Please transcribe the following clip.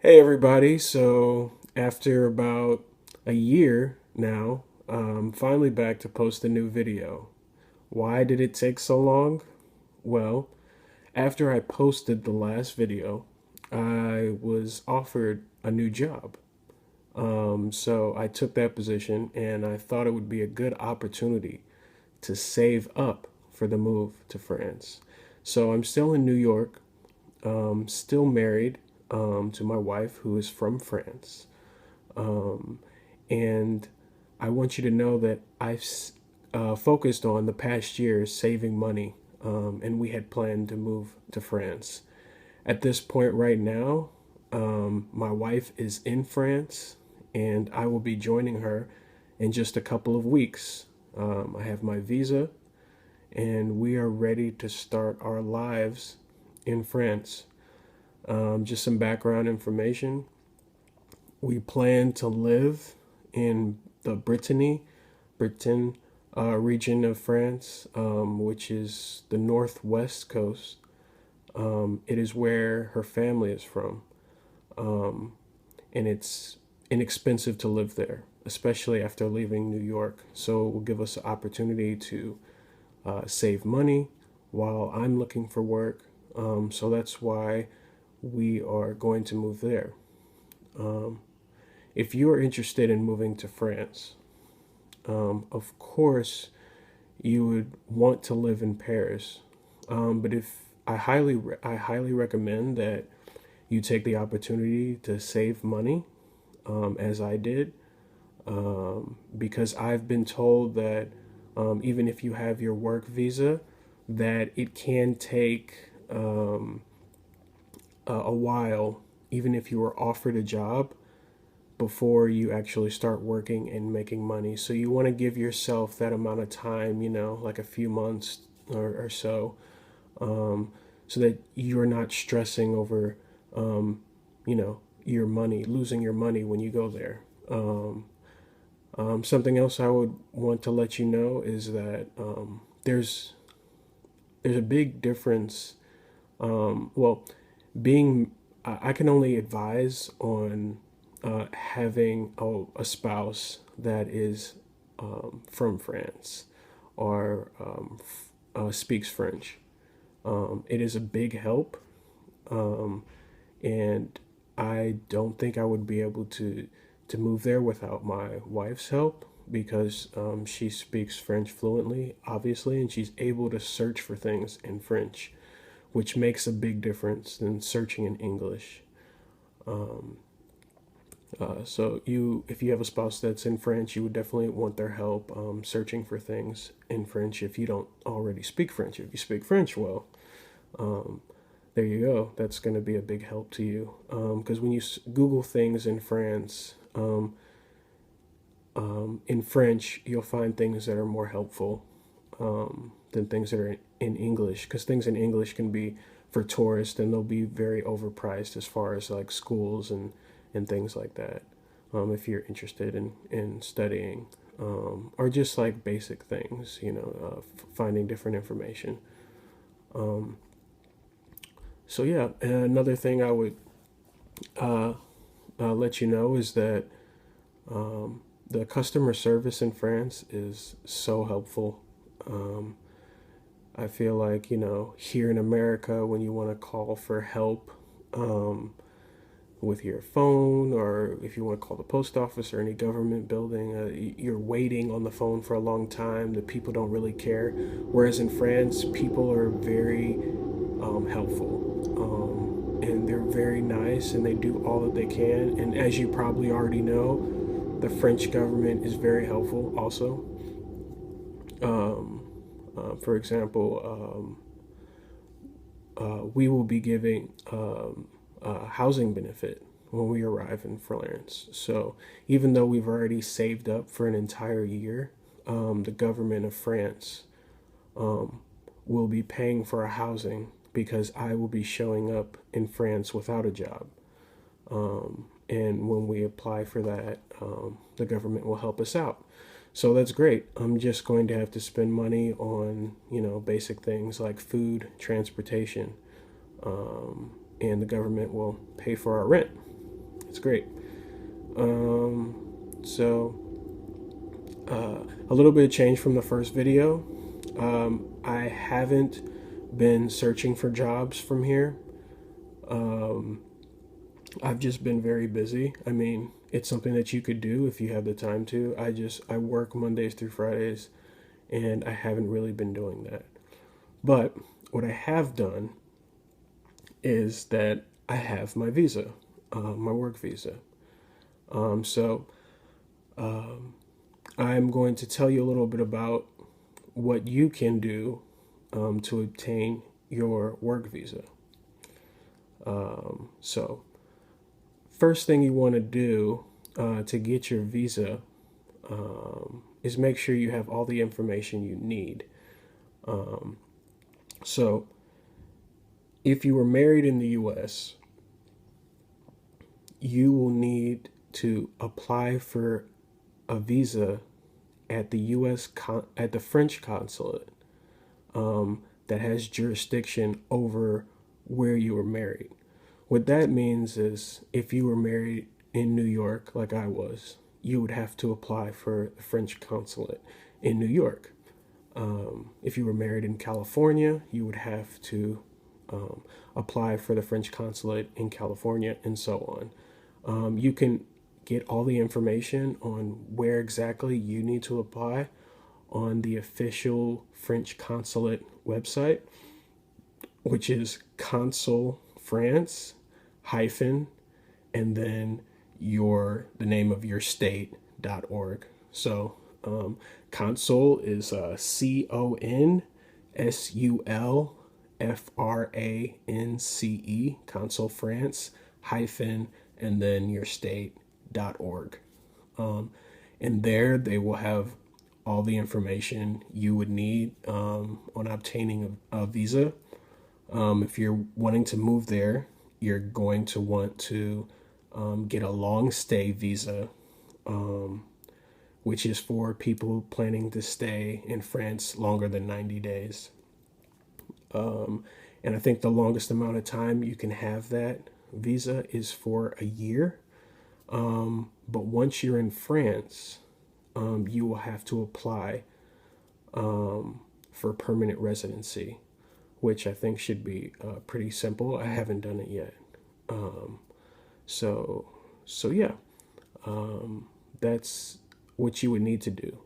Hey everybody, so after about a year now, I'm finally back to post a new video. Why did it take so long? Well, after I posted the last video, I was offered a new job. So I took that position and I thought it would be a good opportunity to save up for the move to France. So I'm still in New York, still married to my wife who is from France. Um, and I want you to know that I've focused on the past year saving money, and we had planned to move to France. At this point, right now, my wife is in France, and I will be joining her in just a couple of weeks. I have my visa, and we are ready to start our lives in France. Just some background information. We plan to live in the Britain region of France, which is the northwest coast. It is where her family is from, um, and it's inexpensive to live there, especially after leaving New York. So it will give us an opportunity to save money while I'm looking for work. So that's why we are going to move there. Um, if you are interested in moving to France, of course, you would want to live in Paris. But if I highly recommend that you take the opportunity to save money, as I did, because I've been told that even if you have your work visa, that it can take a while, even if you were offered a job, before you actually start working and making money. So you want to give yourself that amount of time, like a few months or so, um, so that you're not stressing over, your money, losing your money when you go there. Something else I would want to let you know is that there's a big difference. Well, being I can only advise on having a spouse that is from France or speaks French. It is a big help, um, and I don't think I would be able to move there without my wife's help because she speaks French fluently, obviously, and she's able to search for things in French, which makes a big difference than searching in English. Um, so if you have a spouse that's in French, you would definitely want their help searching for things in French if you don't already speak French. If you speak French well, um, there you go. That's going to be a big help to you because when you Google things in France, in French, you'll find things that are more helpful than things that are in English because things in English can be for tourists and they'll be very overpriced as far as like schools and things like that. If you're interested in studying or just like basic things, finding different information. Um, so yeah, and another thing I would uh, let you know is that the customer service in France is so helpful. Um, I feel like, here in America, when you want to call for help um, with your phone, or if you want to call the post office or any government building, you're waiting on the phone for a long time. The people don't really care. Whereas in France, people are very helpful. And they're very nice and they do all that they can. And as you probably already know, the French government is very helpful also. Um, for example, we will be giving a housing benefit when we arrive in France. So even though we've already saved up for an entire year, the government of France um, will be paying for our housing because I will be showing up in France without a job. And when we apply for that, the government will help us out. So that's great. I'm just going to have to spend money on, basic things like food, transportation, and the government will pay for our rent. It's great. So a little bit of change from the first video. I haven't been searching for jobs from here. I've just been very busy. I mean, it's something that you could do if you have the time to. I work Mondays through Fridays, and I haven't really been doing that. But what I have done is that I have my visa, my work visa. So I'm going to tell you a little bit about what you can do to obtain your work visa. So first thing you want to do to get your visa is make sure you have all the information you need. So if you were married in the US, you will need to apply for a visa at the at the French consulate that has jurisdiction over where you were married. What that means is if you were married in New York, like I was, you would have to apply for the French consulate in New York. If you were married in California, you would have to apply for the French consulate in California, and so on. You can get all the information on where exactly you need to apply on the official French consulate website, which is Consul France hyphen and then the name of your state.org. So Consul is CONSULFRANCE, Consul France hyphen and then your state.org. And there they will have all the information you would need on obtaining a visa. If you're wanting to move there, you're going to want to get a long stay visa, which is for people planning to stay in France longer than 90 days. And I think the longest amount of time you can have that visa is for a year. But once you're in France, you will have to apply for permanent residency, which I think should be pretty simple. I haven't done it yet. So yeah, that's what you would need to do.